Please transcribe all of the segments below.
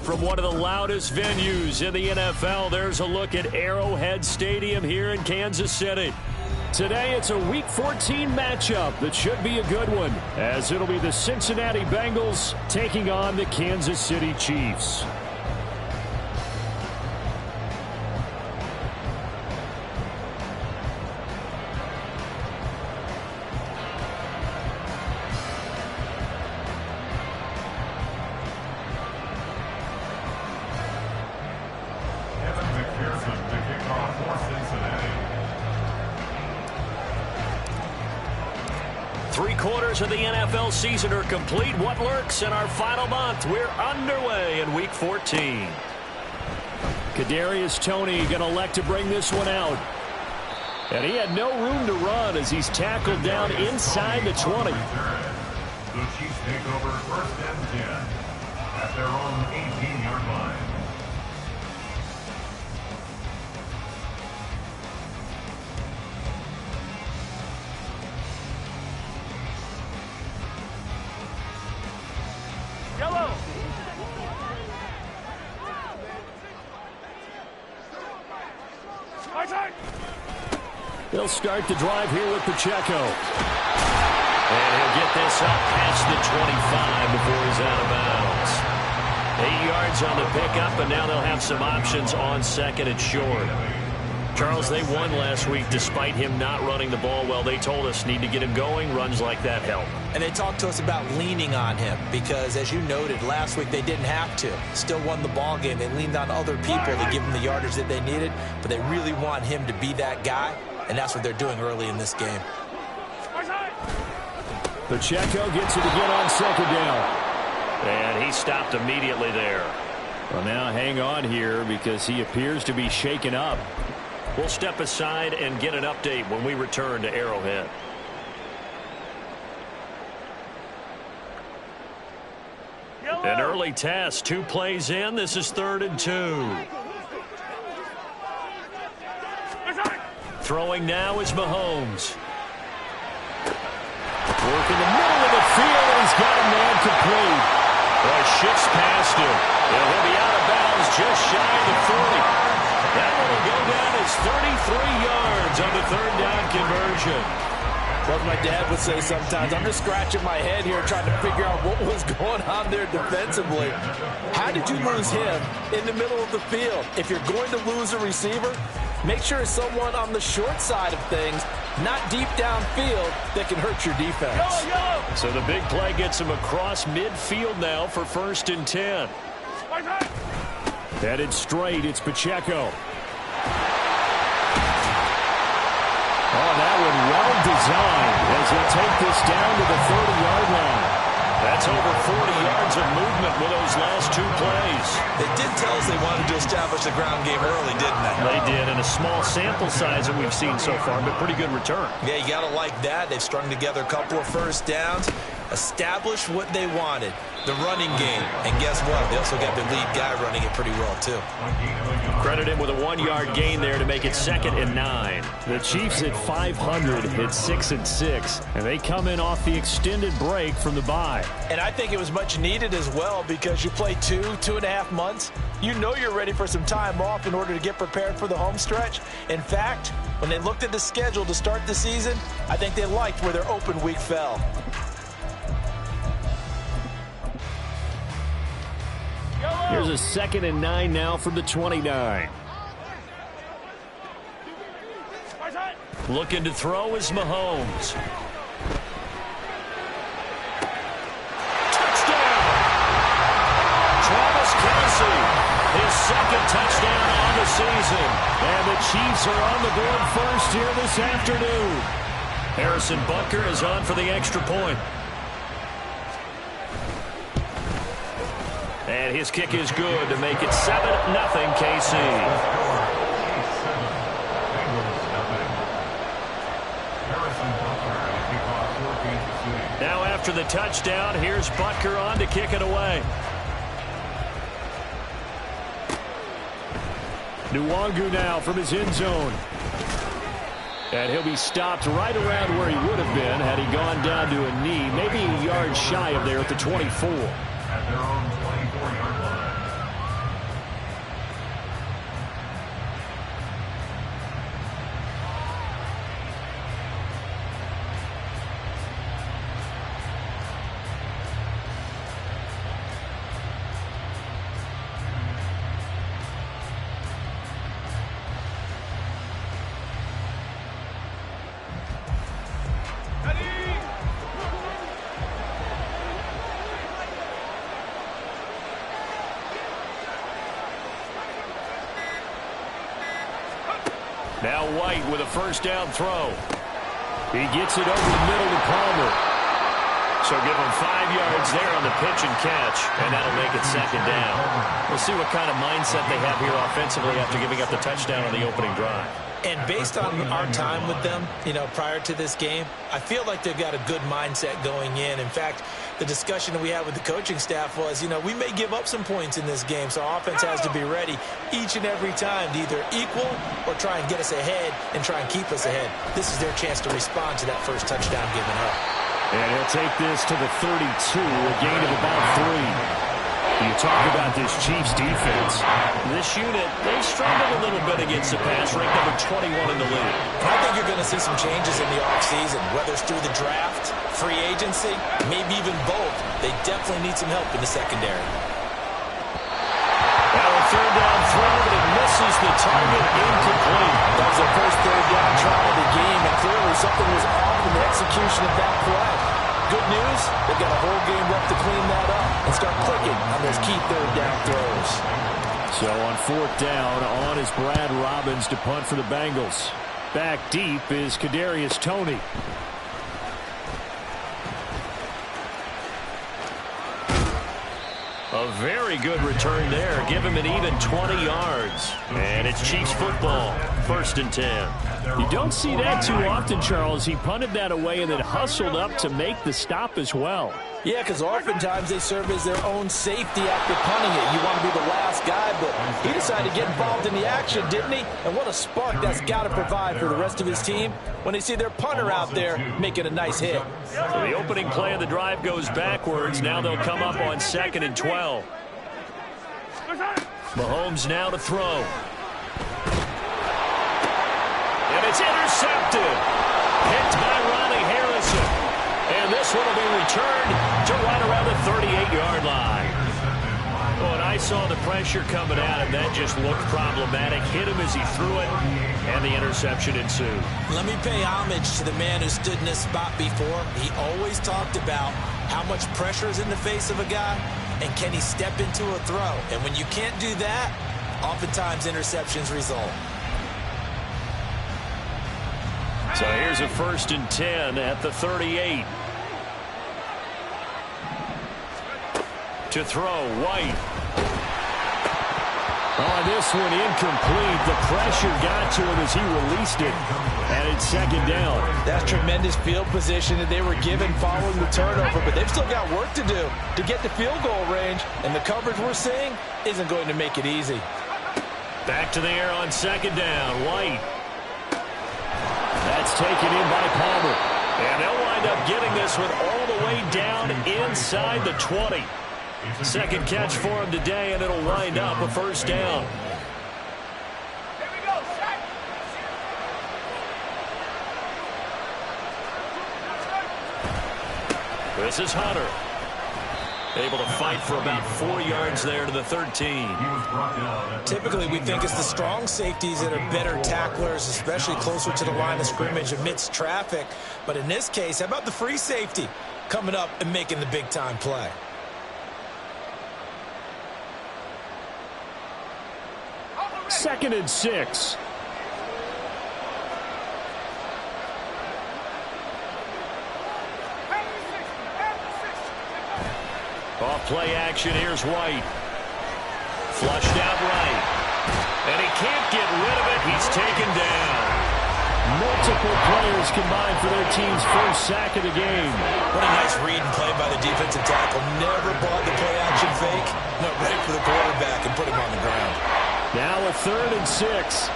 from one of the loudest venues in the NFL. There's a look at Arrowhead Stadium here in Kansas City. Today, it's a Week 14 matchup that should be a good one, as it'll be the Cincinnati Bengals taking on the Kansas City Chiefs. Three-quarters of the NFL season are complete. What lurks in our final month? We're underway in Week 14. Kadarius Toney going to elect to bring this one out. And he had no room to run as he's tackled down inside the 20. The Chiefs take over 1st and 10 at their own 18-yard line. They'll start the drive here with Pacheco. And he'll get this up past the 25 before he's out of bounds. 8 yards on the pickup, and now they'll have some options on second and short. Charles, they won last week despite him not running the ball well. They told us need to get him going. Runs like that help. And they talked to us about leaning on him because, as you noted, last week they didn't have to. Still won the ball game. They leaned on other people to give them the yardage that they needed, but they really want him to be that guy, and that's what they're doing early in this game. Pacheco gets it again on second down. And he stopped immediately there. Well, now hang on here because he appears to be shaken up. We'll step aside and get an update when we return to Arrowhead. An early test, 2 plays in. This is 3rd and 2. Throwing now is Mahomes. Work in the middle of the field, and he's got a man complete. Well, shifts past him. And he'll be out of bounds just shy of the 40. That one will go down as 33 yards on the 3rd down conversion. What my dad would say sometimes, I'm just scratching my head here trying to figure out what was going on there defensively. How did you lose him in the middle of the field? If you're going to lose a receiver, make sure it's someone on the short side of things, not deep downfield, that can hurt your defense. So the big play gets him across midfield now for 1st and 10. Headed straight, it's Pacheco. Oh, that one well designed as he'll take this down to the 30-yard line. That's over 40 yards of movement with those last 2 plays. They did tell us they wanted to establish the ground game early, didn't they? They did, and a small sample size that we've seen so far, but pretty good return. Yeah, you got to like that. They've strung together a couple of first downs, established what they wanted, the running game. And guess what? They also got the lead guy running it pretty well, too. Credit him with a 1-yard gain there to make it 2nd and 9. The Chiefs at 500 hit 6 and 6, and they come in off the extended break from the bye. And I think it was much needed as well because you play 2.5 months. You know you're ready for some time off in order to get prepared for the home stretch. In fact, when they looked at the schedule to start the season, I think they liked where their open week fell. Here's a 2nd and 9 now from the 29. Looking to throw is Mahomes. Touchdown! Travis Kelce, his 2nd touchdown on the season. And the Chiefs are on the board first here this afternoon. Harrison Butker is on for the extra point. And his kick is good to make it 7-0 KC. Now after the touchdown, here's Butker on to kick it away. Nwangu now from his end zone. And he'll be stopped right around where he would have been had he gone down to a knee, maybe a yard shy of there at the 24. Now White with a first down throw. He gets it over the middle to Palmer. So give him 5 yards there on the pitch and catch, and that'll make it second down. We'll see what kind of mindset they have here offensively after giving up the touchdown on the opening drive. And based on our time with them, prior to this game, I feel like they've got a good mindset going in. In fact, the discussion that we had with the coaching staff was, we may give up some points in this game, so our offense has to be ready each and every time to either equal or try and get us ahead and try and keep us ahead. This is their chance to respond to that first touchdown given up. And he'll take this to the 32, a gain of about 3. You talk about this Chiefs defense. This unit, they struggled a little bit against the pass, ranked number 21 in the league. I think you're going to see some changes in the offseason, whether it's through the draft, free agency, maybe even both. They definitely need some help in the secondary. Now a third down throw, but it misses the target, incomplete. That was their first third down try of the game, and clearly something was off in the execution of that play. Good news, they've got a whole game left to clean that up and start clicking on those key third down throws. So on fourth down, on is Brad Robbins to punt for the Bengals. Back deep is Kadarius Toney. A very good return there. Give him an even 20 yards. And it's Chiefs football, 1st and 10. You don't see that too often, Charles. He punted that away and then hustled up to make the stop as well. Yeah, because oftentimes they serve as their own safety after punting it. You want to be the last guy, but he decided to get involved in the action, didn't he? And what a spark that's got to provide for the rest of his team when they see their punter out there making a nice hit. So the opening play of the drive goes backwards. Now they'll come up on 2nd and 12. Mahomes now to throw. And it's intercepted. Picked by Ronnie Harrison. And this one will be returned to right around the 38-yard line. Oh, and I saw the pressure coming at him. That just looked problematic. Hit him as he threw it, and the interception ensued. Let me pay homage to the man who stood in this spot before. He always talked about how much pressure is in the face of a guy, and can he step into a throw. And when you can't do that, oftentimes interceptions result. So here's a 1st and 10 at the 38. To throw, White. On this one, incomplete. The pressure got to him as he released it. And it's 2nd down. That's tremendous field position that they were given following the turnover, but they've still got work to do to get the field goal range, and the coverage we're seeing isn't going to make it easy. Back to the air on 2nd down, White. That's taken in by Palmer. And they'll wind up getting this one all the way down inside the 20. Second catch for him today, and it'll wind up a 1st down. This is Hunter. Able to fight for about 4 yards there to the 13. Typically, we think it's the strong safeties that are better tacklers, especially closer to the line of scrimmage amidst traffic. But in this case, how about the free safety coming up and making the big-time play? Second and 6. Off play action, here's White. Flushed out right. And he can't get rid of it. He's taken down. Multiple players combined for their team's first sack of the game. What a nice read and play by the defensive tackle. Never bought the play action fake. Went right for the quarterback and put him on the ground. Now a 3rd and 6.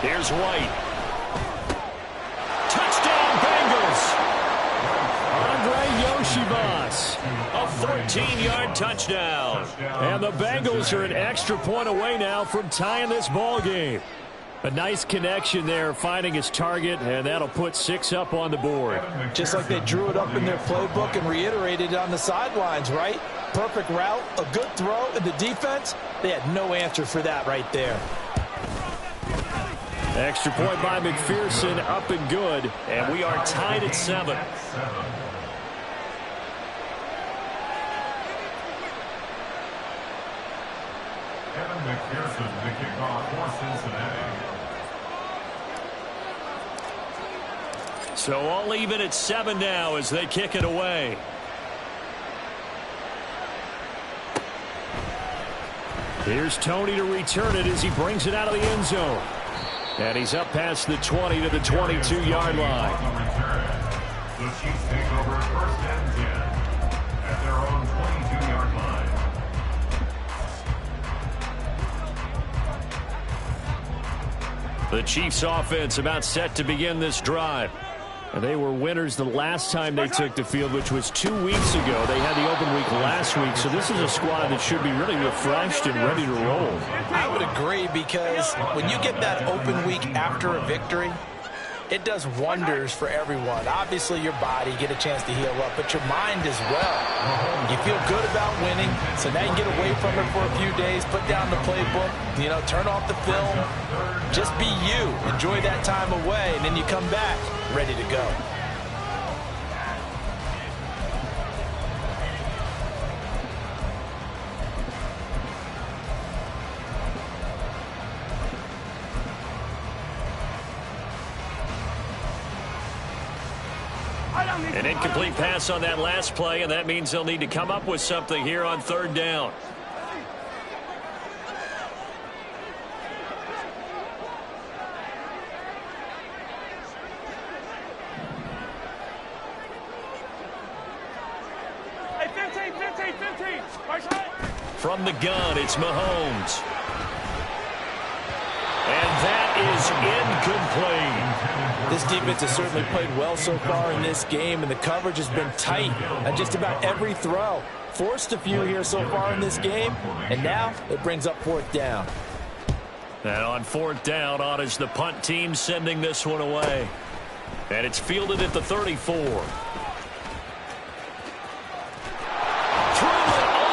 Here's White. Touchdown Bengals. Andre Yoshibas, a 14-yard touchdown. And the Bengals are an extra point away now from tying this ball game. A nice connection there, finding his target, and that'll put 6 up on the board. Just like they drew it up in their playbook and reiterated it on the sidelines, right? Perfect route, a good throw, and the defense, they had no answer for that right there. Extra point by McPherson, up and good, and we are tied at 7. Kevin McPherson to kick off for Cincinnati. So all even at 7 now as they kick it away. Here's Tony to return it as he brings it out of the end zone. And he's up past the 20 to the 22-yard line. The Chiefs take over first and 10 at their own 22-yard line. The Chiefs offense about set to begin this drive. And they were winners the last time they took the field, which was 2 weeks ago. They had the open week last week, so this is a squad that should be really refreshed and ready to roll. I would agree, because when you get that open week after a victory, it does wonders for everyone. Obviously, your body, get a chance to heal up, but your mind as well. You feel good about winning, so now you get away from it for a few days, put down the playbook, turn off the film, just be you. Enjoy that time away, and then you come back ready to go. An incomplete pass on that last play, and that means they'll need to come up with something here on third down. Hey, 15. From the gun, it's Mahomes. And that is incomplete. This defense has certainly played well so far in this game, and the coverage has been tight on just about every throw. Forced a few here so far in this game, and now it brings up fourth down. And on fourth down, on is the punt team sending this one away. And it's fielded at the 34. Through the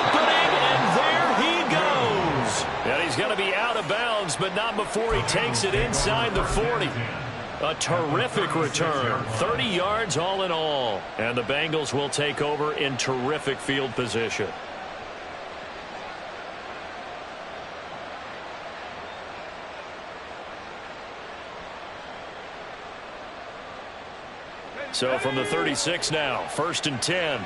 opening, and there he goes. And he's going to be out of bounds, but not before he takes it inside the 40. A terrific return. 30 yards all in all. And the Bengals will take over in terrific field position. So from the 36 now, first and 10.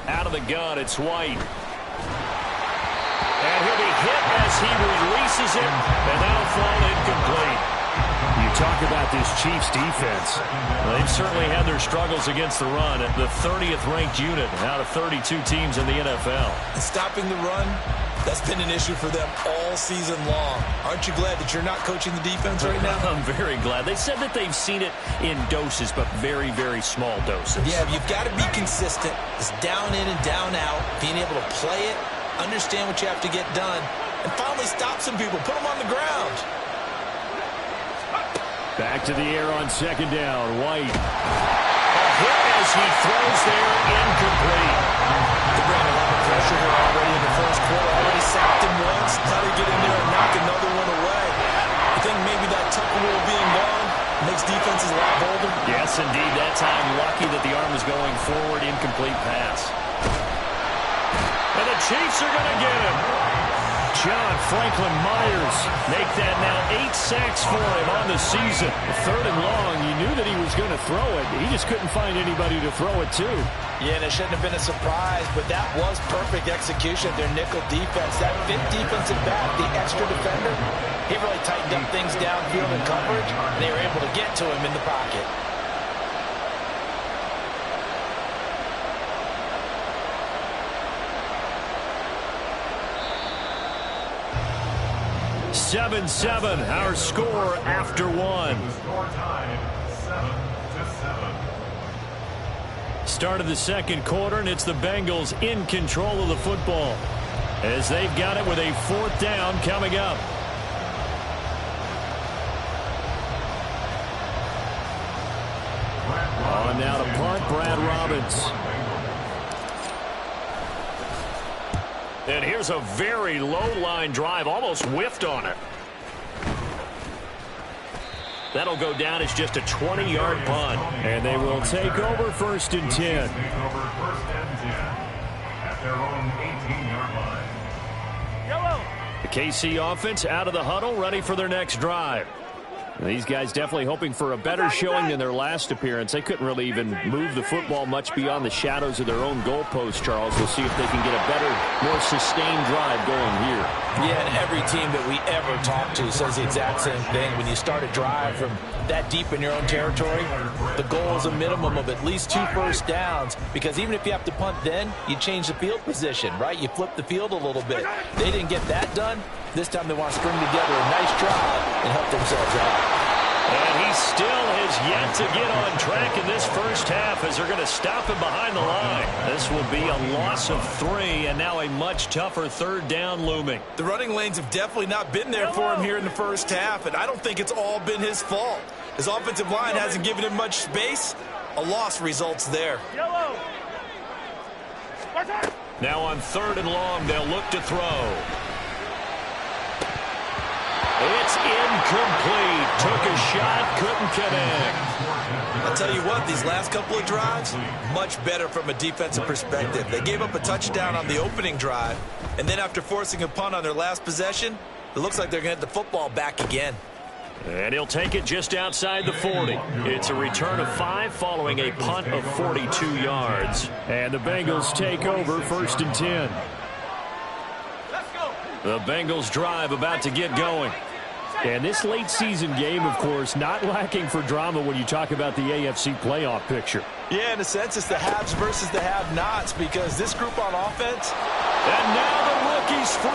Out of the gun, it's White. And he'll be hit as he releases it, and that'll fall incomplete. You talk about this Chiefs defense. Well, they've certainly had their struggles against the run. The 30th ranked unit out of 32 teams in the NFL. And stopping the run, that's been an issue for them all season long. Aren't you glad that you're not coaching the defense right now? I'm very glad. They said that they've seen it in doses, but very, very small doses. Yeah, you've got to be consistent. It's down in and down out, being able to play it, understand what you have to get done, and finally stop some people, put them on the ground. Back to the air on second down. White. A hit as he throws there, incomplete. They bring a lot of pressure here already in the first quarter. Already sacked him once. Now they get in there and knock another one away. I think maybe that tuck rule being gone makes defenses a lot bolder. Yes, indeed. That time, lucky that the arm was going forward. Incomplete pass. And the Chiefs are going to get him. John Franklin Myers make that now 8 sacks for him on the season. Third and long, you knew that he was going to throw it. He just couldn't find anybody to throw it to. Yeah, and it shouldn't have been a surprise, but that was perfect execution of their nickel defense. That fifth defensive back, the extra defender, he really tightened up things downfield in coverage, and they were able to get to him in the pocket. Seven, our score after one. The score tied 7-7. Start of the second quarter, and it's the Bengals in control of the football as they've got it with a fourth down coming up. On now to punt, Brad Robbins. And here's a very low line drive, almost whiffed on it. That'll go down as just a 20-yard punt. And they will take over 1st and 10. Take over 1st and 10 at their own 18-yard line. Yellow. The KC offense out of the huddle, ready for their next drive. These guys definitely hoping for a better showing than their last appearance. They couldn't really even move the football much beyond the shadows of their own goalpost, Charles. We'll see if they can get a better, more sustained drive going here. Yeah, and every team that we ever talk to says the exact same thing. When you start a drive from that deep in your own territory, the goal is a minimum of at least 2 first downs, because even if you have to punt then, you change the field position, right? You flip the field a little bit. They didn't get that done. This time they want to string together a nice drive and help themselves out. And he still has yet to get on track in this first half as they're going to stop him behind the line. This will be a loss of 3, and now a much tougher 3rd down looming. The running lanes have definitely not been there for him here in the first half, and I don't think it's all been his fault. His offensive line hasn't given him much space. A loss results there. Yellow. Now on 3rd and long, they'll look to throw. It's incomplete. Took a shot, couldn't connect. I'll tell you what, these last couple of drives, much better from a defensive perspective. They gave up a touchdown on the opening drive, and then after forcing a punt on their last possession, it looks like they're going to get the football back again. And he'll take it just outside the 40. It's a return of 5 following a punt of 42 yards. And the Bengals take over 1st and 10. The Bengals drive about to get going. And this late season game, of course, not lacking for drama when you talk about the AFC playoff picture. Yeah, in a sense, it's the haves versus the have-nots, because this group on offense. And now the rookie's free.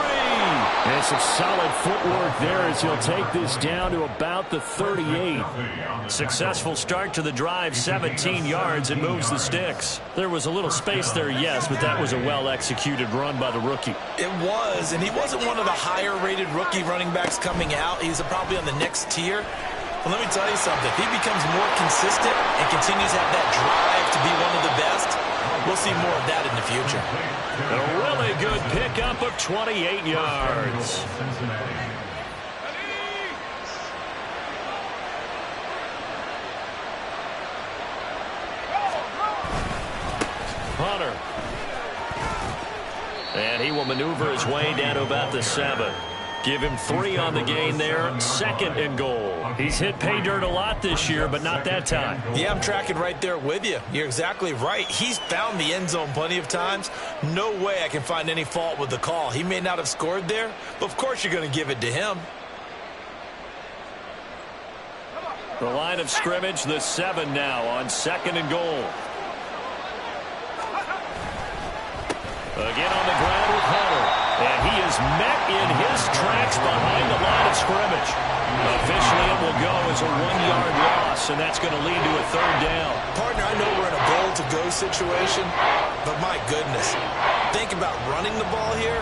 And some solid footwork there as he'll take this down to about the 38. Successful start to the drive, 17 yards, and moves the sticks. There was a little space there, yes, but that was a well-executed run by the rookie. It was, and he wasn't one of the higher-rated rookie running backs coming out. He's probably on the next tier. But let me tell you something. If he becomes more consistent and continues to have that drive to be one of the best, we'll see more of that in the future. A really good pickup of 28 yards. Hunter. And he will maneuver his way down to about the 7. Give him 3 on the gain there. 2nd and goal. He's hit pay dirt a lot this year, but not that time. Yeah, I'm tracking right there with you. You're exactly right. He's found the end zone plenty of times. No way I can find any fault with the call. He may not have scored there, but of course you're going to give it to him. The line of scrimmage, the 7 now on 2nd and goal. Again on the ground with Hunter. And he is met in his tracks behind the line of scrimmage. Officially, it will go as a 1-yard loss, and that's going to lead to a 3rd down. Partner, I know we're in a goal-to-go situation, but my goodness, think about running the ball here.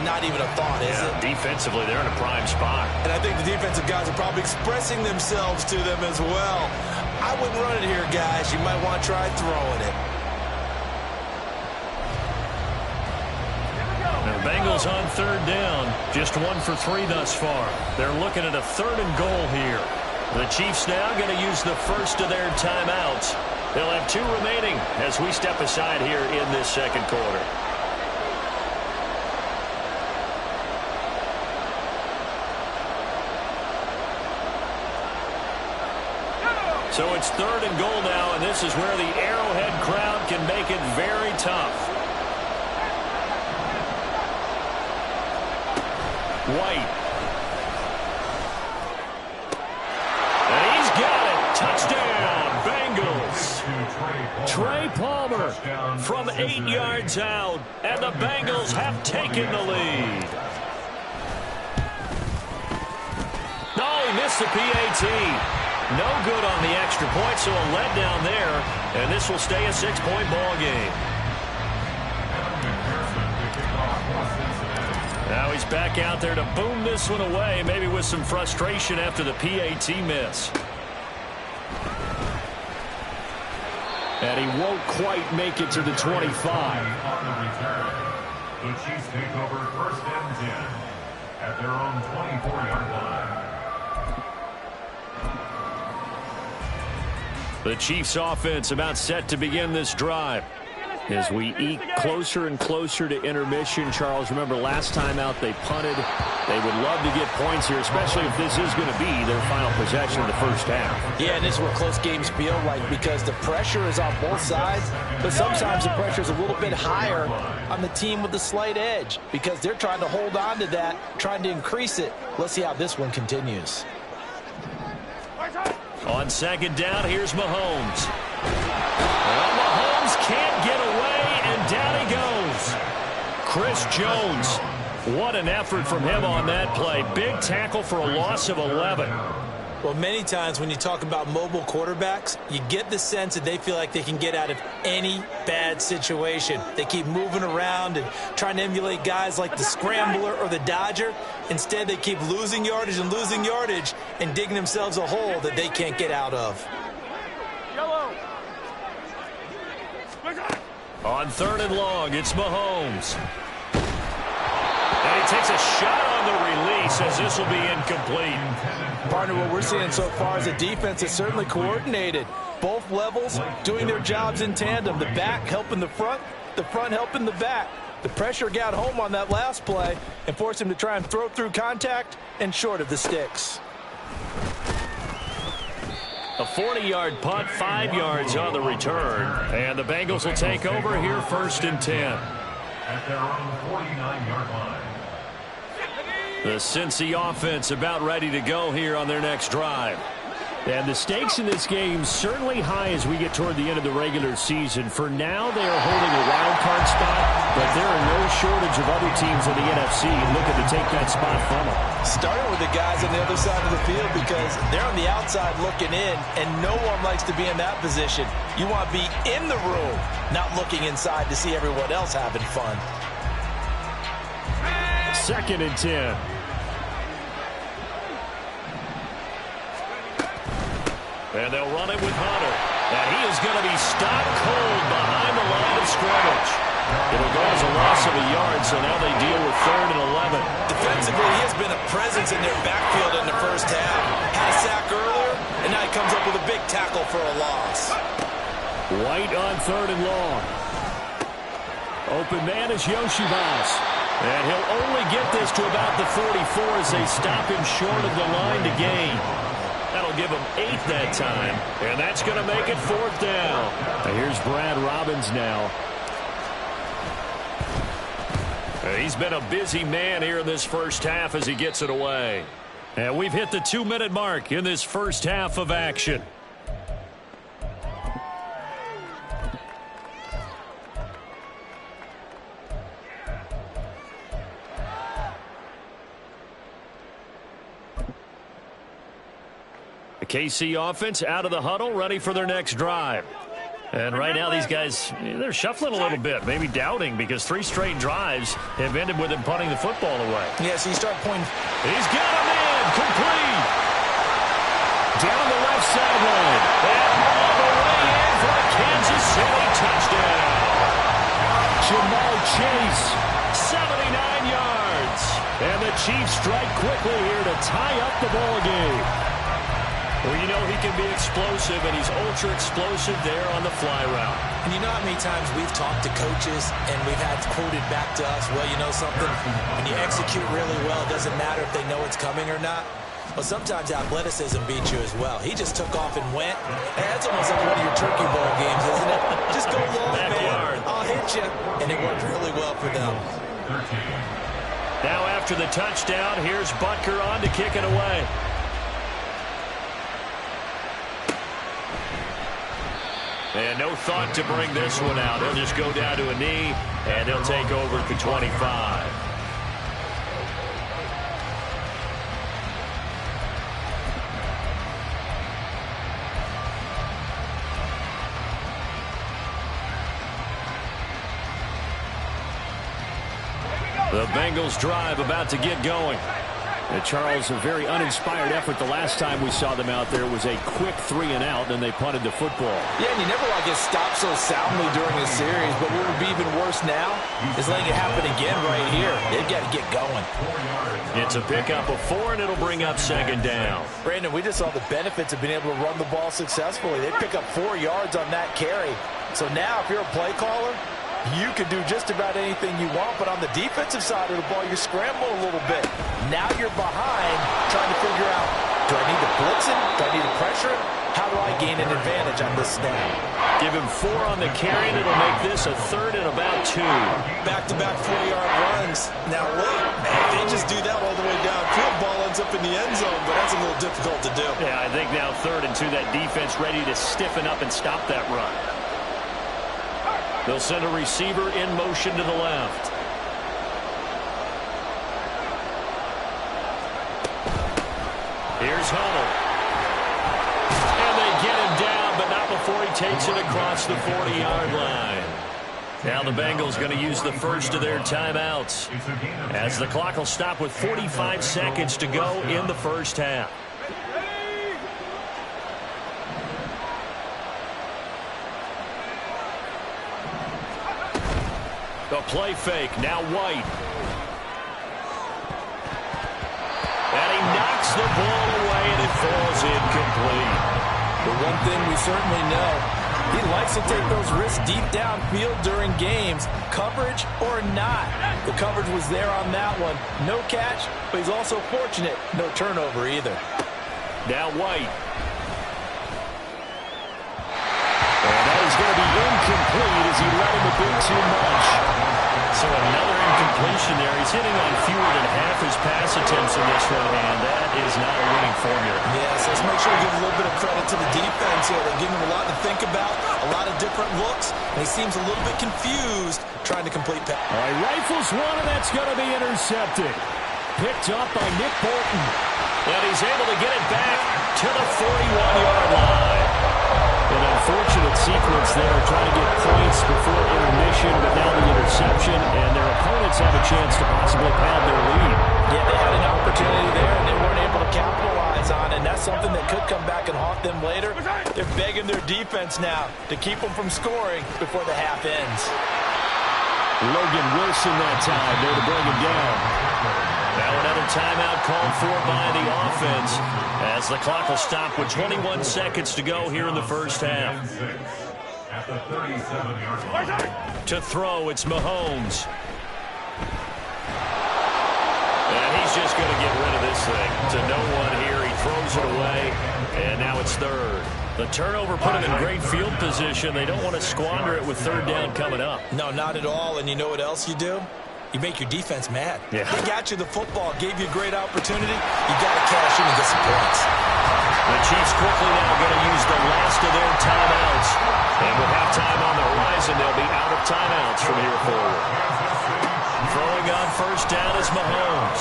Not even a thought, is it? Defensively, they're in a prime spot. And I think the defensive guys are probably expressing themselves to them as well. I wouldn't run it here, guys. You might want to try throwing it. The Bengals on 3rd down. Just 1 for 3 thus far. They're looking at a 3rd and goal here. The Chiefs now going to use the first of their timeouts. They'll have 2 remaining as we step aside here in this 2nd quarter. So it's 3rd and goal now, and this is where the Arrowhead crowd can make it very tough. White. And he's got it. Touchdown, Bengals. Trey Palmer from 8 yards out, and the Bengals have taken the lead. No, he missed the PAT. No good on the extra point, so a letdown there, and this will stay a 6-point ball game. Now he's back out there to boom this one away, maybe with some frustration after the PAT miss. And he won't quite make it to the 25. On the return, the Chiefs take over 1st and 10 at their own 24-yard line. The Chiefs offense about set to begin this drive. As we eke closer and closer to intermission, Charles, remember last time out they punted. They would love to get points here, especially if this is going to be their final possession of the first half. Yeah, and this is what close games feel like because the pressure is on both sides, but sometimes the pressure is a little bit higher on the team with the slight edge because they're trying to hold on to that, trying to increase it. Let's see how this one continues. On second down, here's Mahomes. Well, Mahomes can't get away, and down he goes. Chris Jones, what an effort from him on that play. Big tackle for a loss of 11. Well, many times when you talk about mobile quarterbacks, you get the sense that they feel like they can get out of any bad situation. They keep moving around and trying to emulate guys like the Scrambler or the Dodger. Instead, they keep losing yardage and digging themselves a hole that they can't get out of. On third and long, it's Mahomes. And he takes a shot on the release as this will be incomplete. Partner, what we're seeing so far is a defense that's certainly coordinated. Both levels doing their jobs in tandem. The back helping the front helping the back. The pressure got home on that last play and forced him to try and throw through contact and short of the sticks. A 40-yard punt, 5 yards on the return. And the Bengals will take over here first and 10. At their own 49-yard line. The Cincy offense about ready to go here on their next drive. And the stakes in this game certainly high as we get toward the end of the regular season. For now, they are holding a wild card spot, but there are no shortage of other teams in the NFC looking to take that spot from them. Starting with the guys on the other side of the field because they're on the outside looking in, and no one likes to be in that position. You want to be in the room, not looking inside to see everyone else having fun. Second and 10. And they'll run it with Hunter. And he is going to be stopped cold behind the line of scrimmage. It'll go as a loss of a yard, so now they deal with third and 11. Defensively, he has been a presence in their backfield in the first half. Had a sack earlier, and now he comes up with a big tackle for a loss. White on third and long. Open man is Yoshibas. And he'll only get this to about the 44 as they stop him short of the line to gain. That'll give him 8 that time, and that's going to make it fourth down. Here's Brad Robbins now. He's been a busy man here in this first half as he gets it away. And we've hit the 2-minute mark in this first half of action. The KC offense out of the huddle, ready for their next drive. And right now these guys, they're shuffling a little bit, maybe doubting, because 3 straight drives have ended with him punting the football away. Yeah, so you start pointing. He's got him in, complete. Down the left sideline. And all the way in for a Kansas City touchdown. Jamal Chase. 79 yards. And the Chiefs strike quickly here to tie up the ball game. Well, you know he can be explosive, and he's ultra-explosive there on the fly route. And you know how many times we've talked to coaches and we've had quoted back to us, well, you know something? When you execute really well, it doesn't matter if they know it's coming or not. Well, sometimes athleticism beats you as well. He just took off and went. Hey, that's almost like one of your Turkey Bowl games, isn't it? Just go long, man. I'll hit you. And it worked really well for them. Now after the touchdown, here's Butker on to kick it away. And no thought to bring this one out. He'll just go down to a knee, and he'll take over at the 25. The Bengals drive about to get going. And Charles, a very uninspired effort the last time we saw them out there. It was a quick 3-and-out, and they punted the football. Yeah, and you never want to get stopped so soundly during a series, but what would be even worse now is letting it happen again right here. They've got to get going. It's a pickup of 4, and it'll bring up second down. Brandon, we just saw the benefits of being able to run the ball successfully. They pick up 4 yards on that carry. So now if you're a play caller, you can do just about anything you want, but on the defensive side of the ball, you scramble a little bit. Now you're behind trying to figure out, do I need to blitz him? Do I need to pressure him? How do I gain an advantage on this snap? Give him 4 on the carry, and it'll make this a 3rd and about 2. Back-to-back 4-yard runs. Now look, man, they just do that all the way downfield. Ball ends up in the end zone, but that's a little difficult to do. Yeah, I think now 3rd and 2, that defense ready to stiffen up and stop that run. They'll send a receiver in motion to the left. Here's Huddle. And they get him down, but not before he takes it across the 40-yard line. Now the Bengals going to use the first of their timeouts, as the clock will stop with 45 seconds to go in the first half. The play fake, now White. And he knocks the ball away, and it falls incomplete. But one thing we certainly know, he likes to take those risks deep downfield during games, coverage or not. The coverage was there on that one. No catch, but he's also fortunate. No turnover either. Now White. And that is going to be incomplete as he let him a bit too much. So another incompletion there. He's hitting on fewer than half his pass attempts in this one, and that is not a winning formula. Yes, let's make sure we give a little bit of credit to the defense here. They're giving him a lot to think about, a lot of different looks, and he seems a little bit confused trying to complete pass. All right, rifles one, and that's going to be intercepted. Picked up by Nick Bolton. And he's able to get it back to the 41-yard line. An unfortunate sequence there, trying to get points before intermission, but now the interception, and their opponents have a chance to possibly pad their lead. Yeah, they had an opportunity there, and they weren't able to capitalize on it, and that's something that could come back and haunt them later. They're begging their defense now to keep them from scoring before the half ends. Logan Wilson that time there to bring him down. Now another timeout called for by the offense, as the clock will stop with 21 seconds to go here in the first half. At the 37-yard line. To throw, it's Mahomes. And he's just going to get rid of this thing to no one here. He throws it away, and now it's 3rd. The turnover put him in great field position. They don't want to squander it with 3rd down coming up. No, not at all, and you know what else you do? You make your defense mad. Yeah. They got you the football, gave you a great opportunity. You got to cash in and get some points. The Chiefs quickly now going to use the last of their timeouts. And with halftime on the horizon, they'll be out of timeouts from here forward. Throwing on first down is Mahomes.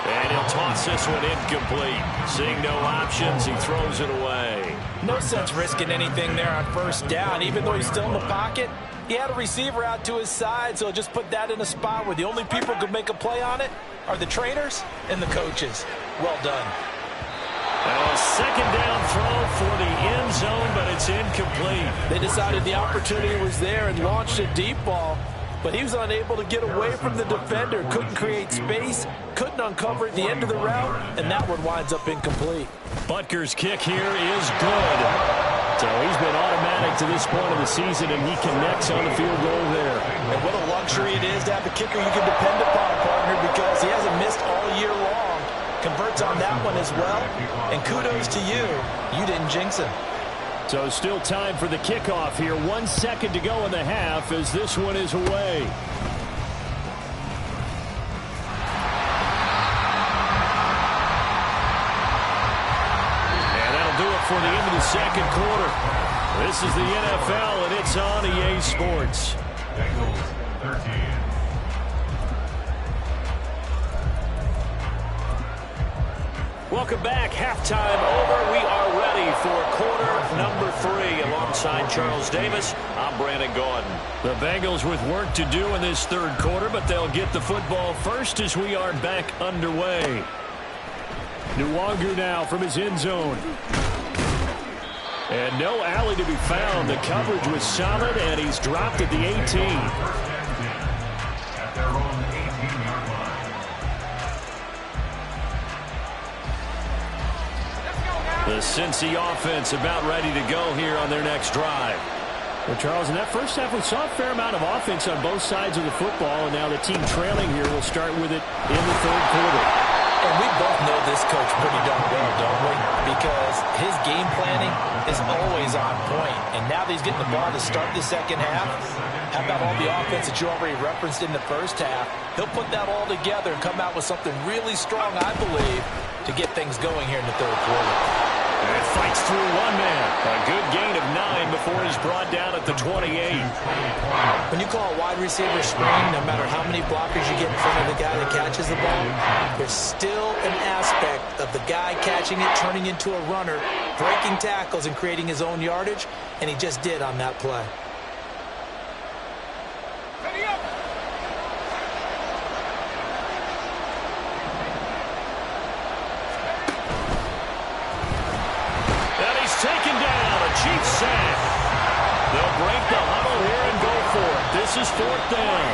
And he'll toss this one incomplete. Seeing no options, he throws it away. No sense risking anything there on first down, even though he's still in the pocket. He had a receiver out to his side, so just put that in a spot where the only people who could make a play on it are the trainers and the coaches. Well done. A second down throw for the end zone, but it's incomplete. They decided the opportunity was there and launched a deep ball, but he was unable to get away from the defender, couldn't create space, couldn't uncover at the end of the route, and that one winds up incomplete. Butker's kick here is good. So he's been automatic to this point of the season, and he connects on the field goal there. And what a luxury it is to have a kicker you can depend upon, partner, because he hasn't missed all year long. Converts on that one as well. And kudos to you. You didn't jinx him. So still time for the kickoff here. 1 second to go in the half as this one is away. For the end of the second quarter. This is the NFL, and it's on EA Sports. Bengals 13. Welcome back. Halftime over. We are ready for quarter number 3 alongside alongside Charles Davis, I'm Brandon Gaudin. The Bengals with work to do in this third quarter, but they'll get the football first as we are back underway. Nwangu now from his end zone. And no alley to be found. The coverage was solid, and he's dropped at the 18. At their own 18-yard line. The Cincy offense about ready to go here on their next drive. Well, Charles, in that first half, we saw a fair amount of offense on both sides of the football, and now the team trailing here will start with it in the third quarter. And we both know this coach pretty darn well, don't we? Because his game planning is always on point. And now that he's getting the ball to start the second half, how about all the offense that you already referenced in the first half? He'll put that all together and come out with something really strong, I believe, to get things going here in the third quarter. And fights through one man. A good gain of 9 before he's brought down at the 28. When you call a wide receiver screen, no matter how many blockers you get in front of the guy that catches the ball, there's still an aspect of the guy catching it, turning into a runner, breaking tackles and creating his own yardage, and he just did on that play. Taken down, a cheap sack. They'll break the huddle here and go for it. This is fourth down.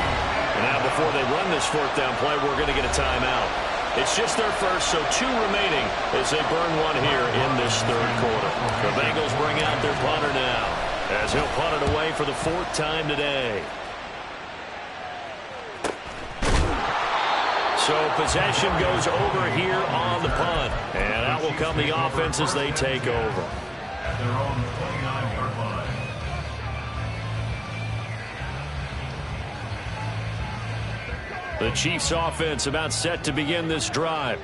And now before they run this fourth down play, we're going to get a timeout. It's just their first, so 2 remaining as they burn one here in this third quarter. The Bengals bring out their punter now as he'll punt it away for the 4th time today. So possession goes over here on the punt. And out will come the offense as they take over. At their own 29-yard line. The Chiefs offense about set to begin this drive.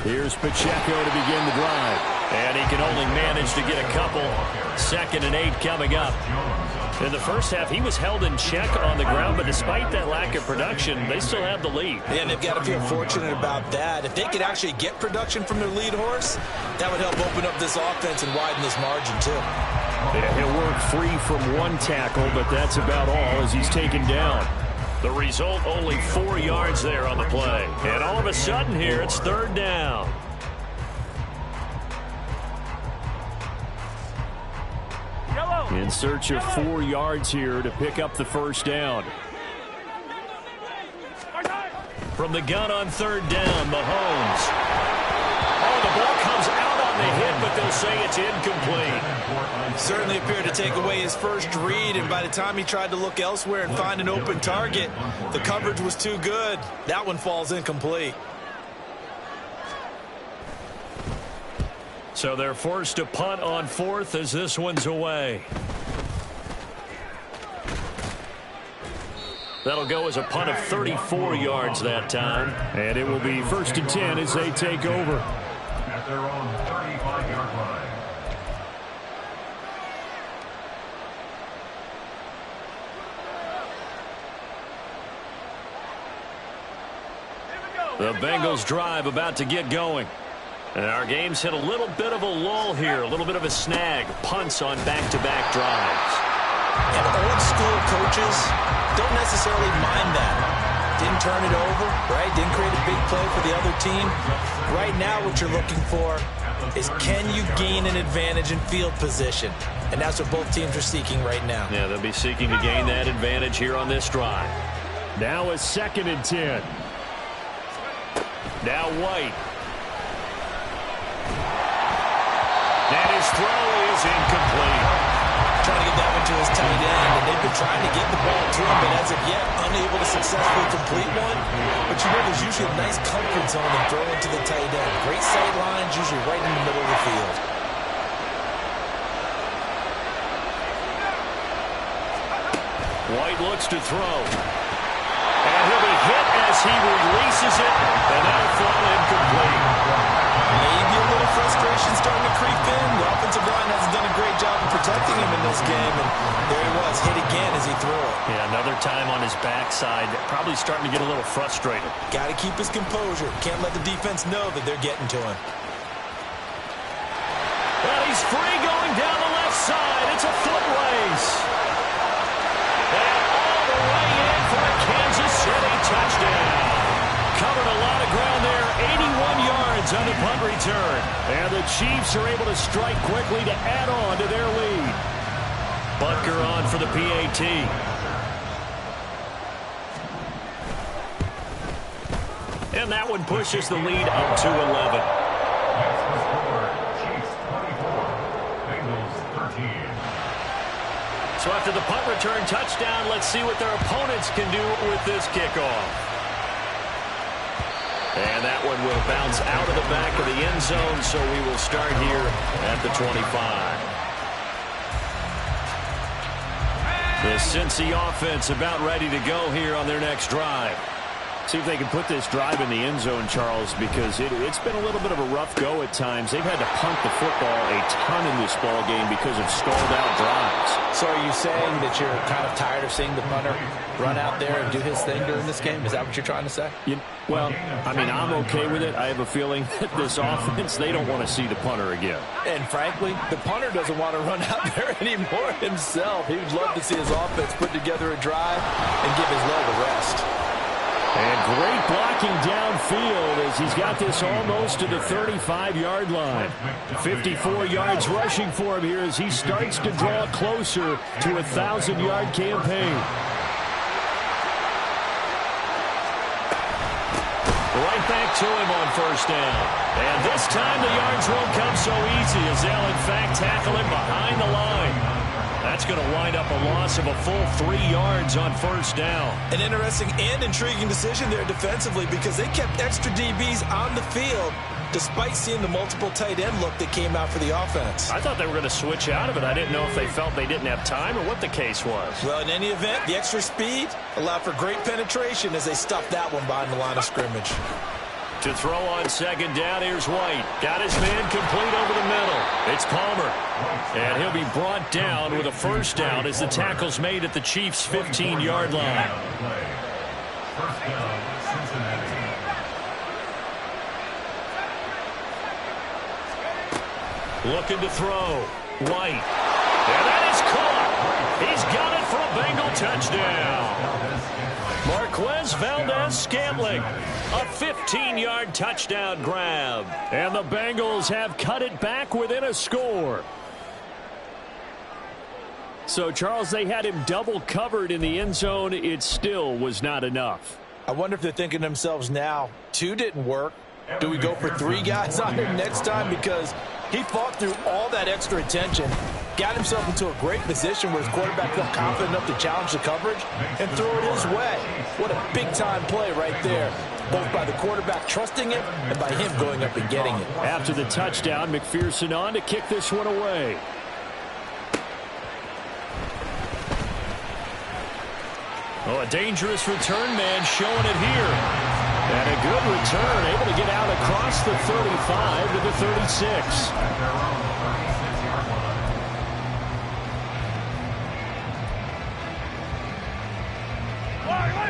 Here's Pacheco to begin the drive. And he can only manage to get a couple. 2nd and 8 coming up. In the first half, he was held in check on the ground, but despite that lack of production, they still have the lead. And they've got to feel fortunate about that. If they could actually get production from their lead horse, that would help open up this offense and widen this margin, too. Yeah, he'll work free from one tackle, but that's about all as he's taken down. The result, only 4 yards there on the play. And all of a sudden here, it's 3rd down. In search of 4 yards here to pick up the first down. From the gun on 3rd down, Mahomes. Oh, the ball comes out on the hit, but they'll say it's incomplete. Certainly appeared to take away his first read, and by the time he tried to look elsewhere and find an open target, the coverage was too good. That one falls incomplete. So they're forced to punt on 4th as this one's away. That'll go as a punt of 34 yards that time. And it will be 1st and 10 as they take over. At their own 35-yard line. The Bengals drive about to get going. And our game's hit a little bit of a lull here, a little bit of a snag. Punts on back-to-back drives. And old school coaches don't necessarily mind that. Didn't turn it over, right? Didn't create a big play for the other team. Right now what you're looking for is can you gain an advantage in field position? And that's what both teams are seeking right now. Yeah, they'll be seeking to gain that advantage here on this drive. Now a 2nd and 10. Now White. And his throw is incomplete. Trying to get that one to his tight end, and they've been trying to get the ball to him, but as of yet, unable to successfully complete one. But you know there's usually a nice comfort zone in throwing to the tight end. Great sight lines, usually right in the middle of the field. White looks to throw. And he'll be hit as he releases it, and that'll fall incomplete. Maybe a little frustration starting to creep in. The offensive line hasn't done a great job of protecting him in this game, and there he was, hit again as he threw it. Yeah, another time on his backside, probably starting to get a little frustrated. Got to keep his composure. Can't let the defense know that they're getting to him. And he's free going down the left side. It's a foot race. And all the way in for a Kansas City touchdown. Covered a lot of ground there, 81 yards on the punt return. And the Chiefs are able to strike quickly to add on to their lead. Butker on for the PAT. And that one pushes the lead up to 11. Chiefs 24, Bengals 13. So after the punt return touchdown, let's see what their opponents can do with this kickoff. And that one will bounce out of the back of the end zone, so we will start here at the 25. The Cincy offense about ready to go here on their next drive. See if they can put this drive in the end zone, Charles, because it's been a little bit of a rough go at times. They've had to punt the football a ton in this ball game because of stalled out drives. So are you saying that you're kind of tired of seeing the punter run out there and do his thing during this game? Is that what you're trying to say? Well, I mean, I'm okay with it. I have a feeling that this offense, they don't want to see the punter again. And frankly, the punter doesn't want to run out there anymore himself. He would love to see his offense put together a drive and give his leg a rest. And great blocking downfield as he's got this almost to the 35-yard line. 54 yards rushing for him here as he starts to draw closer to a 1,000-yard campaign. Right back to him on first down. And this time the yards won't come so easy as they'll, in fact, tackle him behind the line. That's going to wind up a loss of a full 3 yards on first down. An interesting and intriguing decision there defensively because they kept extra DBs on the field despite seeing the multiple tight end look that came out for the offense. I thought they were going to switch out of it. I didn't know if they felt they didn't have time or what the case was. Well, in any event, the extra speed allowed for great penetration as they stuffed that one behind the line of scrimmage. To throw on second down, here's White. Got his man complete over the middle. It's Palmer. And he'll be brought down with a first down as the tackle's made at the Chiefs' 15-yard line. First down, Cincinnati. Looking to throw. White. And that is caught. He's got it for a Bengal touchdown. Marquez Valdez-Scantling, a 15-yard touchdown grab. And the Bengals have cut it back within a score. So, Charles, they had him double covered in the end zone. It still was not enough. I wonder if they're thinking to themselves now, 2 didn't work. Do we go for 3 guys on him next time? Because he fought through all that extra attention, got himself into a great position where his quarterback felt confident enough to challenge the coverage and throw it his way. What a big-time play right there, both by the quarterback trusting it and by him going up and getting it. After the touchdown, McPherson on to kick this one away. Oh, a dangerous return man showing it here. And a good return, able to get out across the 35 to the 36.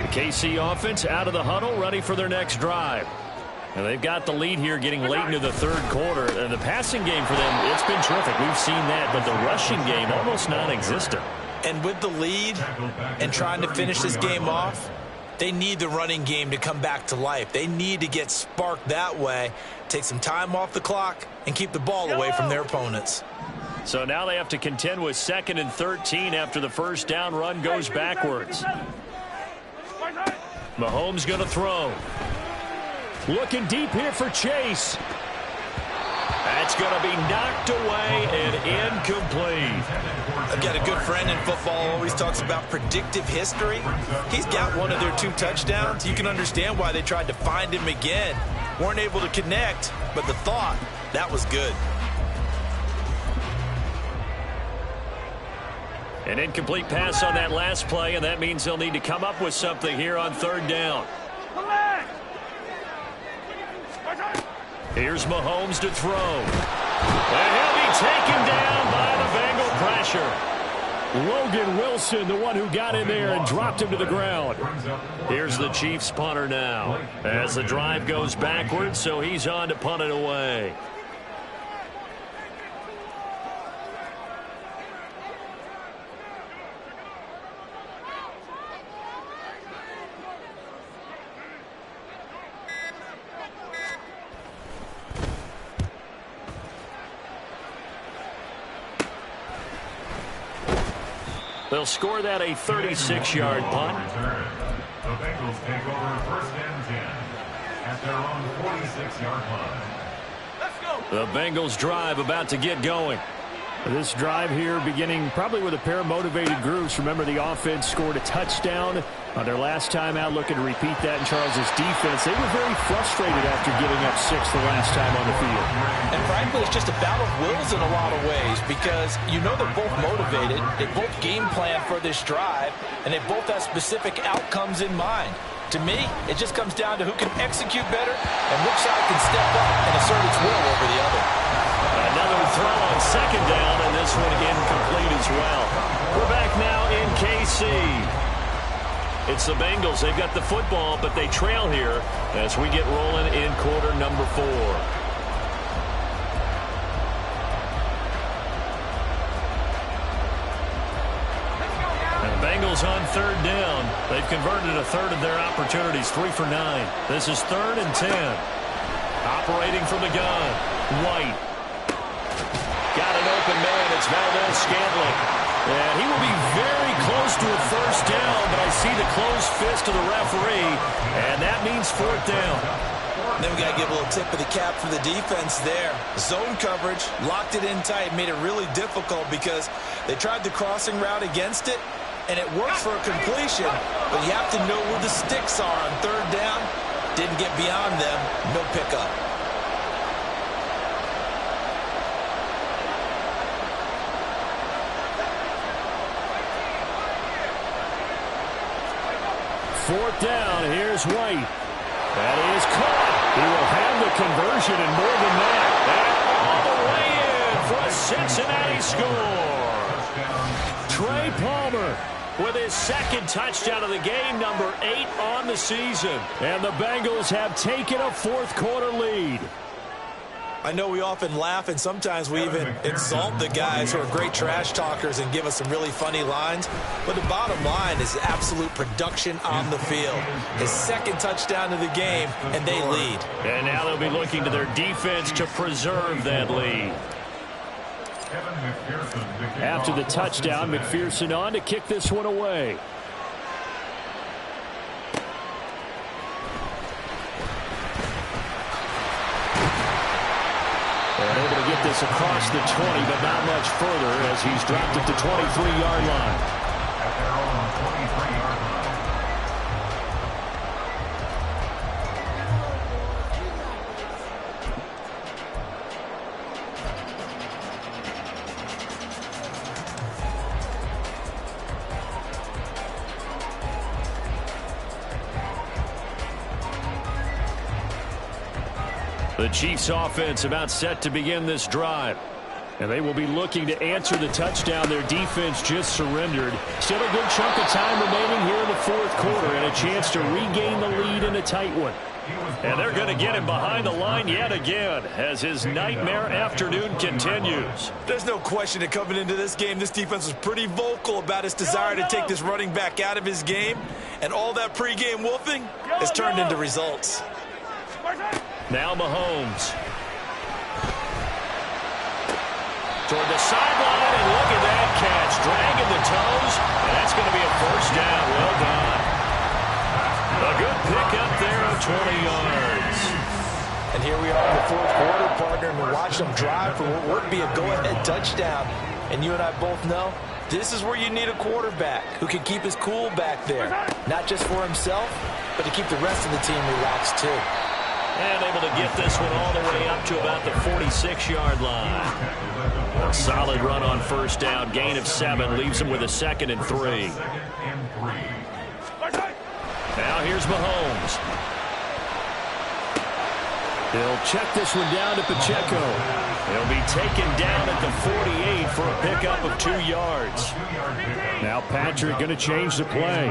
The KC offense out of the huddle, ready for their next drive. And they've got the lead here getting late into the third quarter. And the passing game for them, it's been terrific. We've seen that, but the rushing game almost non-existent. And with the lead and trying to finish this game off, they need the running game to come back to life. They need to get sparked that way, take some time off the clock, and keep the ball away from their opponents. So now they have to contend with 2nd and 13 after the first down run goes backwards. Mahomes going to throw. Looking deep here for Chase. That's going to be knocked away and incomplete. I've got a good friend in football, always talks about predictive history. He's got one of their 2 touchdowns. You can understand why they tried to find him again. Weren't able to connect, but the thought, that was good. An incomplete pass on that last play, and that means they'll need to come up with something here on 3rd down. Here's Mahomes to throw. And he'll be taken down by the Bengal pressure. Logan Wilson, the one who got in there and dropped him to the ground. Here's the Chiefs punter now as the drive goes backwards, so he's on to punt it away. They'll score that a 36-yard punt. The Bengals take over first and 10 at their own 46-yard line. The Bengals drive about to get going. This drive here beginning probably with a pair of motivated groups. Remember, the offense scored a touchdown on their last time out, looking to repeat that in Charles' defense. They were very frustrated after giving up 6 the last time on the field. And frankly, it's just a battle of wills in a lot of ways because you know they're both motivated. They both game plan for this drive, and they both have specific outcomes in mind. To me, it just comes down to who can execute better and which side can step up and assert its will over the other. Another throw on second down, and this one incomplete as well. We're back now in KC. It's the Bengals. They've got the football, but they trail here as we get rolling in quarter number 4. Bengals on third down. They've converted a third of their opportunities, 3 for 9. This is 3rd and 10. Operating from the gun. White. Got an open man. It's Valdes-Scantling. And he will be very close to a first down, but I see the closed fist of the referee, and that means 4th down. Then we got to give a little tip of the cap for the defense there. Zone coverage, locked it in tight, made it really difficult because they tried the crossing route against it, and it worked for a completion, but you have to know where the sticks are on 3rd down. Didn't get beyond them, no pickup. Fourth down, here's White. That is caught. He will have the conversion and more than that. And all the way in for a Cincinnati score. Trey Palmer with his 2nd touchdown of the game, number 8 on the season. And the Bengals have taken a 4th quarter lead. I know we often laugh and sometimes we even insult the guys who are great trash talkers and give us some really funny lines. But the bottom line is absolute production on the field. His 2nd touchdown of the game, and they lead. And now they'll be looking to their defense to preserve that lead. After the touchdown, McPherson on to kick this one away. And able to get this across the 20, but not much further as he's dropped it to 23-yard line. At their own 23-yard line. The Chiefs offense about set to begin this drive. And they will be looking to answer the touchdown their defense just surrendered. Still a good chunk of time remaining here in the 4th quarter and a chance to regain the lead in a tight one. And they're going to get him behind the line yet again as his nightmare afternoon continues. There's no question that coming into this game, this defense was pretty vocal about its desire to take this running back out of his game. And all that pregame wolfing has turned into results. Now Mahomes. Toward the sideline, and look at that catch. Dragging the toes, and that's going to be a first down. Well done. A good pickup there of 20 yards. And here we are in the 4th quarter, partner, and we watch them drive for what would be a go-ahead touchdown. And you and I both know this is where you need a quarterback who can keep his cool back there. Not just for himself, but to keep the rest of the team relaxed too. And able to get this one all the way up to about the 46-yard line. A solid run on first down. Gain of 7 leaves him with a 2nd and 3. Now here's Mahomes. He'll check this one down to Pacheco. He'll be taken down at the 48 for a pickup of 2 yards. Now Patrick going to change the play.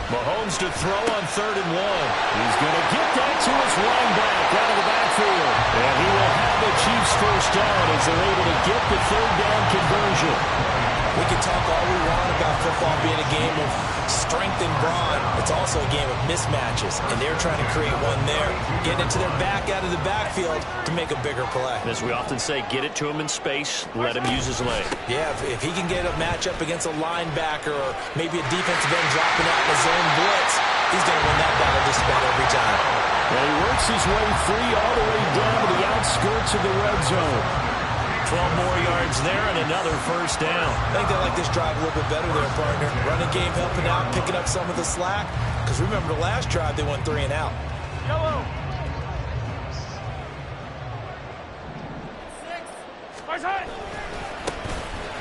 Mahomes to throw on 3rd and 1. He's going to get that to his running back out of the backfield. And he will have the Chiefs first down as they're able to get the 3rd down conversion. We can talk all we want about football being a game of strength and brawn. It's also a game of mismatches, and they're trying to create one there, getting it to their back out of the backfield to make a bigger play. As we often say, get it to him in space, let him use his leg. Yeah, if he can get a matchup against a linebacker or maybe a defensive end dropping out in a zone blitz, he's going to win that battle just about every time. And he works his way free all the way down to the outskirts of the red zone. 12 more yards there and another first down. I think they like this drive a little bit better there, partner. Running game helping out, picking up some of the slack. Because remember, the last drive, they went 3 and out. Yellow.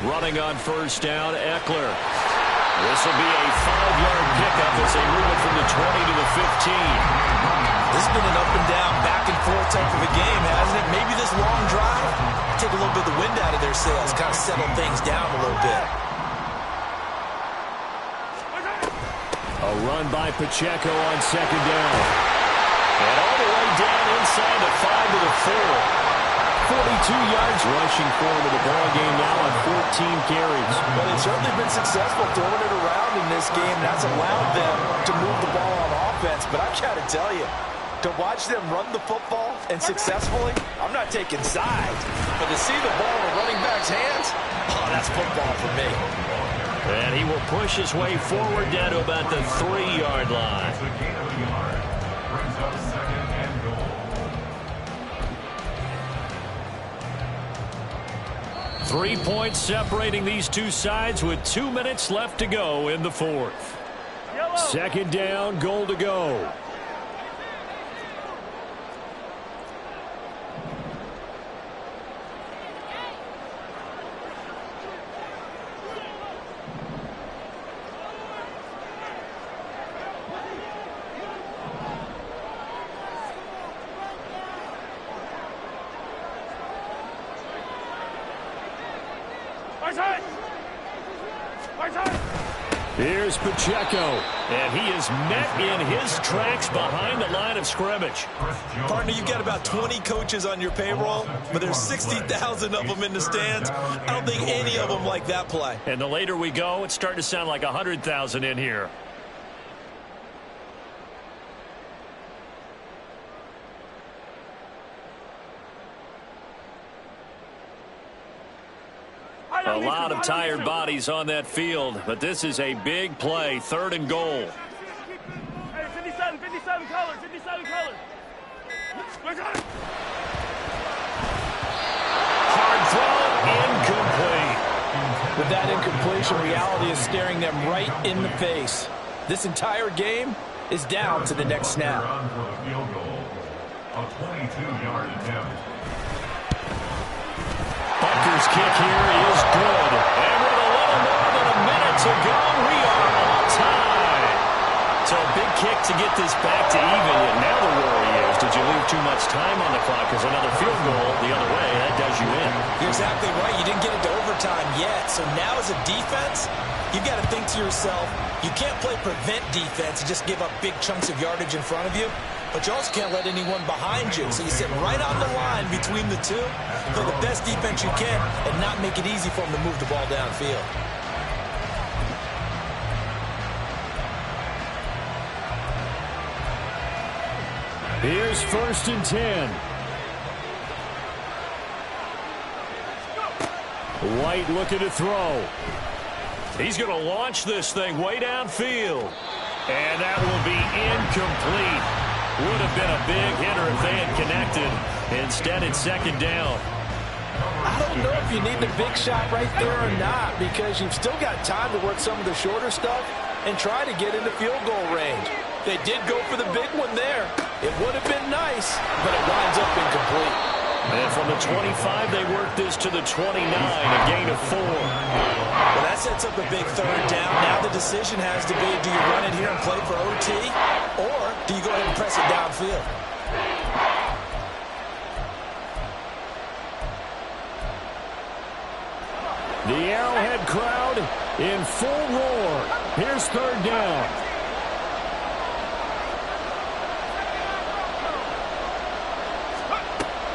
Running on first down, Eckler. This will be a 5-yard pickup as they move it from the 20 to the 15. This has been an up and down, back and forth type of a game, hasn't it? Maybe this long drive take a little bit of the wind out of their sails, kind of settle things down a little bit. A run by Pacheco on second down. And all the way down inside the 5 to the 4. 42 yards rushing for him in the ball game now on 14 carries. Well, they've certainly been successful throwing it around in this game. That's allowed them to move the ball on offense. But I've got to tell you, to watch them run the football and successfully, I'm not taking sides. But to see the ball in a running back's hands, oh, that's football for me. And he will push his way forward down to about the 3-yard line. The gain of a yard brings up second and goal. 3 points separating these two sides with 2 minutes left to go in the fourth. Second down, goal to go. Here's Pacheco, and he is met in his tracks behind the line of scrimmage. Partner, you've got about 20 coaches on your payroll, but there's 60,000 of them in the stands. I don't think any of them like that play. And the later we go, it's starting to sound like 100,000 in here. A lot of tired bodies on that field, but this is a big play, 3rd and goal. Hey, 57 colors, 57 colors. Hard throw, incomplete. With that incompletion, reality is staring them right in the face. This entire game is down to the next snap. Run for the field goal. A 22-yard attempt. Butker's kick here is good. And with a little more than a minute to go, we are on time. So a big kick to get this back to even. And now the worry is, did you leave too much time on the clock? Because another field goal the other way, that does you in. You're exactly right. You didn't get into overtime yet. So now as a defense, you've got to think to yourself, you can't play prevent defense and just give up big chunks of yardage in front of you. But you also can't let anyone behind you. So you sit right on the line between the two, play the best defense you can, and not make it easy for them to move the ball downfield. Here's 1st and 10. White looking to throw. He's going to launch this thing way downfield. And that will be incomplete. Would have been a big hitter if they had connected. Instead, it's 2nd down. I don't know if you need the big shot right there or not, because you've still got time to work some of the shorter stuff and try to get into field goal range. They did go for the big one there. It would have been nice, but it winds up incomplete. And from the 25, they work this to the 29, a gain of 4. Well, that sets up a big 3rd down. Now the decision has to be, do you run it here and play for OT, or do you go ahead and press it downfield? The Arrowhead crowd in full roar. Here's 3rd down.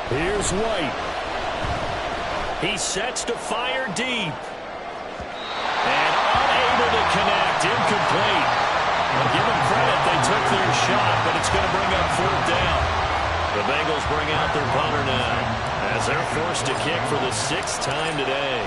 Here's White. He sets to fire deep. to connect. Incomplete. Well, give them credit. They took their shot, but it's going to bring up 4th down. The Bengals bring out their punter now as they're forced to kick for the 6th time today.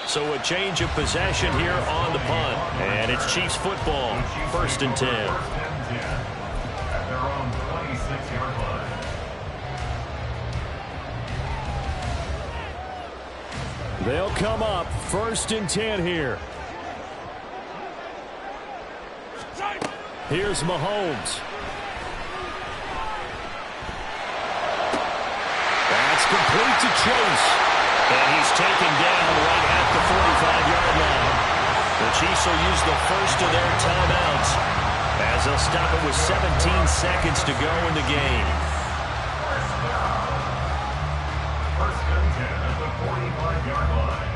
So a change of possession here on the punt. And it's Chiefs football. 1st and 10. At their own 26-yard line. They'll come up 1st and 10 here. Here's Mahomes. That's complete to Chase. And he's taken down right at the 45-yard line. The Chiefs will use the first of their timeouts as they'll stop it with 17 seconds to go in the game. 1st and 10 at the 45-yard line.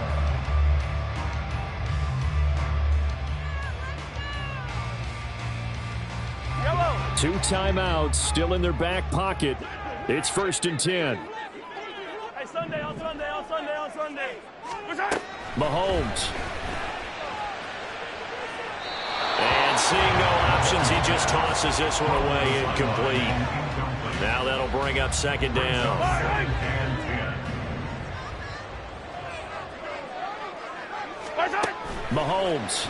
Yellow. 2 timeouts still in their back pocket. It's 1st and 10. Hey, Sunday, on Sunday, on Sunday, on Sunday. Mahomes. And seeing no options, he just tosses this one away, incomplete. Now that'll bring up 2nd down. Mahomes.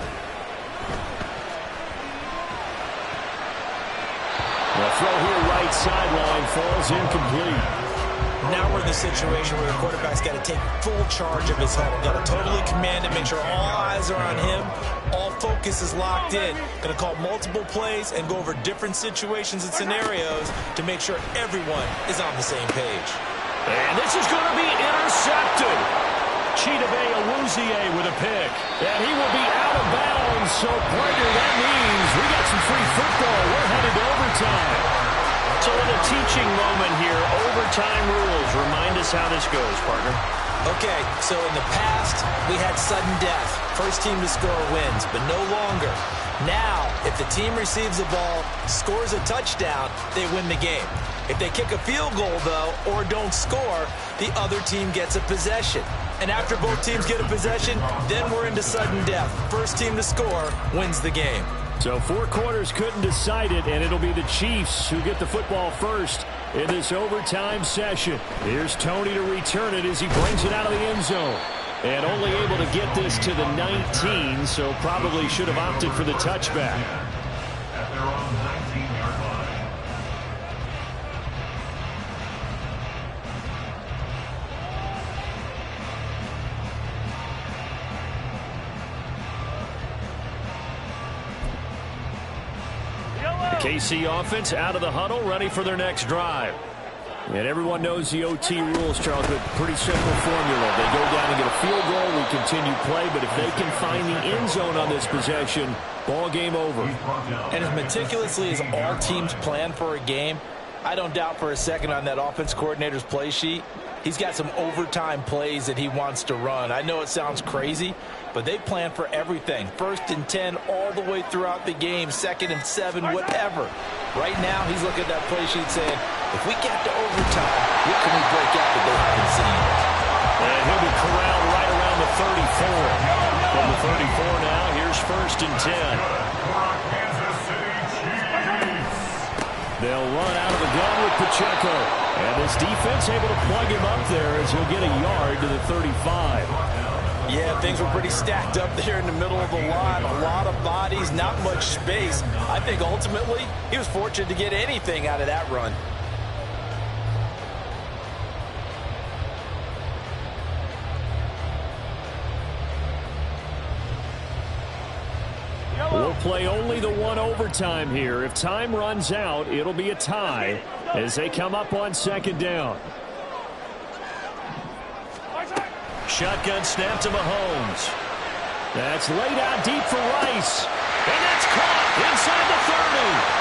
The throw here right sideline falls incomplete. Now we're in the situation where the quarterback's got to take full charge of his huddle. Got to totally command it, make sure all eyes are on him. All focus is locked in. Going to call multiple plays and go over different situations and scenarios to make sure everyone is on the same page. And this is going to be intercepted. Chidobe Awuzie with a pick. And he will be out of bounds. So, partner, that means we got some free football. We're headed to overtime. So in a teaching moment here, overtime rules. Remind us how this goes, partner. Okay, so in the past, we had sudden death. First team to score wins, but no longer. Now, if the team receives the ball, scores a touchdown, they win the game. If they kick a field goal, though, or don't score, the other team gets a possession. And after both teams get a possession, then we're into sudden death. First team to score wins the game. So 4 quarters couldn't decide it, and it'll be the Chiefs who get the football first in this overtime session. Here's Tony to return it as he brings it out of the end zone. And only able to get this to the 19, so probably should have opted for the touchback. At their own 19-yard line. KC offense out of the huddle, ready for their next drive. And everyone knows the OT rules, Charles, but pretty simple formula. They go down and get a field goal, we continue play, but if they can find the end zone on this possession, ball game over. And as meticulously as all teams plan for a game, I don't doubt for a second on that offense coordinator's play sheet, he's got some overtime plays that he wants to run. I know it sounds crazy, but they plan for everything. 1st and 10 all the way throughout the game, 2nd and 7, whatever. Right now, he's looking at that play sheet saying, if we get to overtime, what can we break out that they haven't seen? And he'll be corralled right around the 34. From the 34 now, here's 1st and 10. Kansas City Chiefs. They'll run out of the gun with Pacheco. And this defense able to plug him up there as he'll get a yard to the 35. Yeah, things were pretty stacked up there in the middle of the line. A lot of bodies, not much space. I think ultimately he was fortunate to get anything out of that run. We'll play only the one overtime here. If time runs out, it'll be a tie as they come up on 2nd down. Shotgun snap to Mahomes. That's laid out deep for Rice. And that's caught inside the 30.